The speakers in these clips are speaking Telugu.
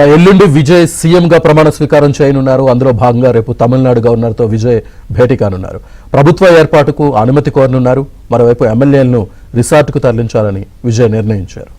ఎల్లుండి విజయ్ సీఎంగా ప్రమాణ స్వీకారం చేయనున్నారు. అందులో భాగంగా రేపు తమిళనాడు గవర్నర్తో విజయ్ భేటీ కానున్నారు. ప్రభుత్వ ఏర్పాటుకు అనుమతి కోరనున్నారు. మరోవైపు ఎమ్మెల్యేలను రిసార్ట్కు తరలించాలని విజయ్ నిర్ణయించారు.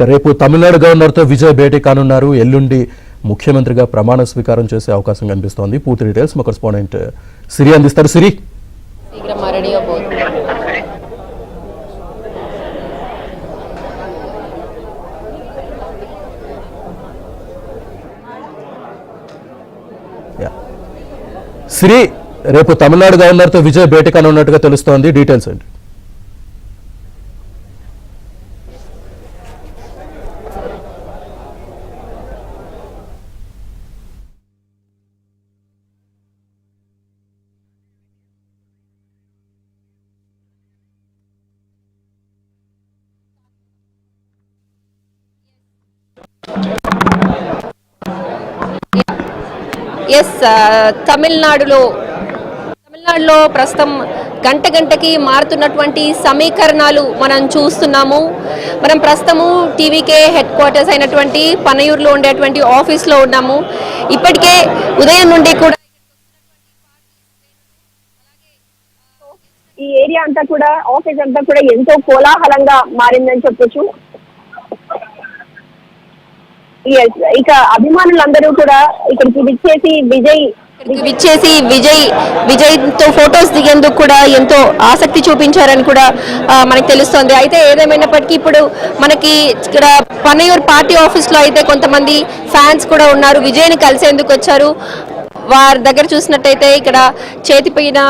రేపు తమిళనాడు గవర్నర్తో విజయ్ భేటీ కానున్నారు. ఎల్లుండి ముఖ్యమంత్రిగా ప్రమాణ స్వీకారం చేసే అవకాశం కనిపిస్తోంది. పూర్తి డీటెయిల్స్ మా కరెస్పాండెంట్ సిరి అందిస్తారు. సిరి, సిరి, రేపు తమిళనాడు గవర్నర్తో విజయ్ భేటీ కానున్నట్టుగా తెలుస్తోంది. డీటెయిల్స్ ఏంటి? తమిళనాడులో ప్రస్తుతం గంట గంటకి మారుతున్నటువంటి సమీకరణాలు మనం చూస్తున్నాము. మనం ప్రస్తుతము టీవీకే హెడ్ క్వార్టర్స్ అయినటువంటి పనయూరులో ఉండేటువంటి ఆఫీస్లో ఉన్నాము. ఇప్పటికే ఉదయం నుండి కూడా ఈ ఏరియా అంతా కూడా, ఆఫీస్ అంతా కూడా ఎంతో కోలాహలంగా మారిందని చెప్పొచ్చు. ఇక అభిమానులందరూ కూడా ఇక్కడికి విచ్చేసి విజయ్ తో ఫొటోస్ దిగేందుకు కూడా ఎంతో ఆసక్తి చూపించారని కూడా మనకు తెలుస్తోంది. అయితే ఏదేమైనప్పటికీ ఇప్పుడు మనకి ఇక్కడ పనయూర్ పార్టీ ఆఫీస్ లో అయితే కొంతమంది ఫ్యాన్స్ కూడా ఉన్నారు. విజయ్ని కలిసేందుకు వచ్చారు. వారి దగ్గర చూసినట్టయితే ఇక్కడ చేతిపైన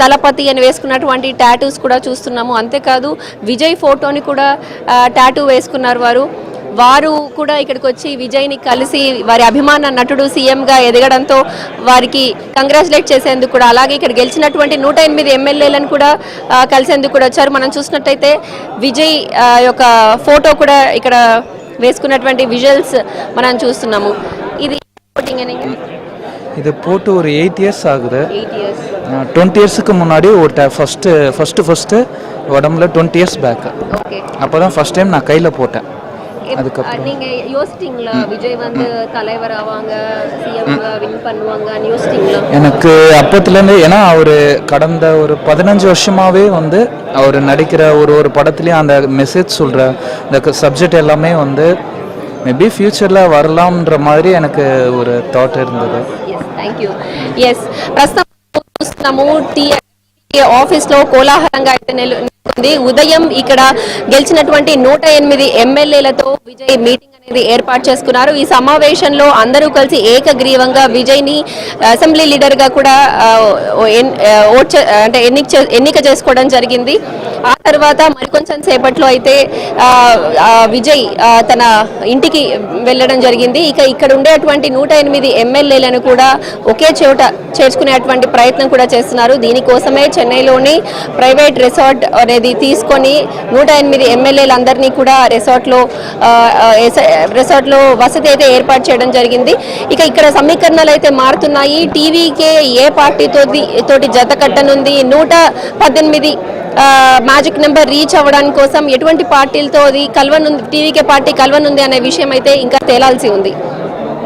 తలపతి అని వేసుకున్నటువంటి టాటూస్ కూడా చూస్తున్నాము. అంతేకాదు విజయ్ ఫోటోని కూడా టాటూ వేసుకున్నారు. వారు కూడా ఇక్కడికి వచ్చి విజయ్ని కలిసి వారి అభిమాన నటుడు సీఎంగా ఎదగడంతో వారికి కంగ్రాచులేట్ చేసేందుకు కూడా, అలాగే ఇక్కడ గెలిచినటువంటి 108 ఎమ్మెల్యేలను కూడా కలిసేందుకు కూడా వచ్చారు. మనం చూసినట్టయితే విజయ్ యొక్క ఫోటో కూడా ఇక్కడ వేసుకున్నటువంటి విజువల్స్ మనం చూస్తున్నాము. இது போட்டு ஒரு 8 இயர்ஸ் ஆகுது. 20 இயர்ஸுக்கு முன்னாடி ஒரு ஃபர்ஸ்ட் உடம்புல 20 இயர்ஸ் பேக். அப்போ தான் ஃபர்ஸ்ட் டைம் நான் கையில் போட்டேன். அதுக்கப்புறம் நீங்க யோசிச்சிங்களா விஜய் வந்து தலைவர் ஆவாங்க, சிஎம் வின் பண்ணுவாங்கன்னு யோசிச்சிங்களா? எனக்கு அப்பத்துலேருந்து, ஏன்னா அவர் கடந்த ஒரு 15 வருஷமாகவே வந்து அவர் நடிக்கிற ஒரு படத்துலேயும் அந்த மெசேஜ் சொல்கிற இந்த சப்ஜெக்ட் எல்லாமே வந்து மேபி ஃபியூச்சரில் வரலாம்ன்ற மாதிரி எனக்கு ஒரு தாட் இருந்தது. థ్యాంక్యూ. ఎస్, ప్రస్తుతం ఆఫీస్లో కోలాహలంగా అయితే నెలకొంది. ఉదయం ఇక్కడ గెలిచినటువంటి 108 ఎమ్మెల్యేలతో విజయ్ మీటింగ్ అనేది ఏర్పాటు చేసుకున్నారు. ఈ సమావేశంలో అందరూ కలిసి ఏకగ్రీవంగా విజయ్ని అసెంబ్లీ లీడర్గా కూడా ఎన్నిక చేసుకోవడం జరిగింది. ఆ తర్వాత మరికొంచెం సేపట్లో అయితే విజయ్ తన ఇంటికి వెళ్ళడం జరిగింది. ఇక ఇక్కడ ఉండేటువంటి 108 ఎమ్మెల్యేలను కూడా ఒకే చోట చేర్చుకునేటువంటి ప్రయత్నం కూడా చేస్తున్నారు. దీనికోసమే చెన్నైలోని ప్రైవేట్ రిసార్ట్ అనేది తీసుకొని 108 ఎమ్మెల్యేలందరినీ కూడా రిసార్ట్లో వసతి అయితే ఏర్పాటు చేయడం జరిగింది. ఇక ఇక్కడ సమీకరణాలు అయితే మారుతున్నాయి. టీవీకే ఏ పార్టీతోటి జత కట్టనుంది, 118 మ్యాజిక్ నెంబర్ రీచ్ అవ్వడానికి కోసం ఎటువంటి పార్టీలతో టీవీకే పార్టీ కలవనుంది అనే విషయం అయితే ఇంకా తేలాల్సి ఉంది.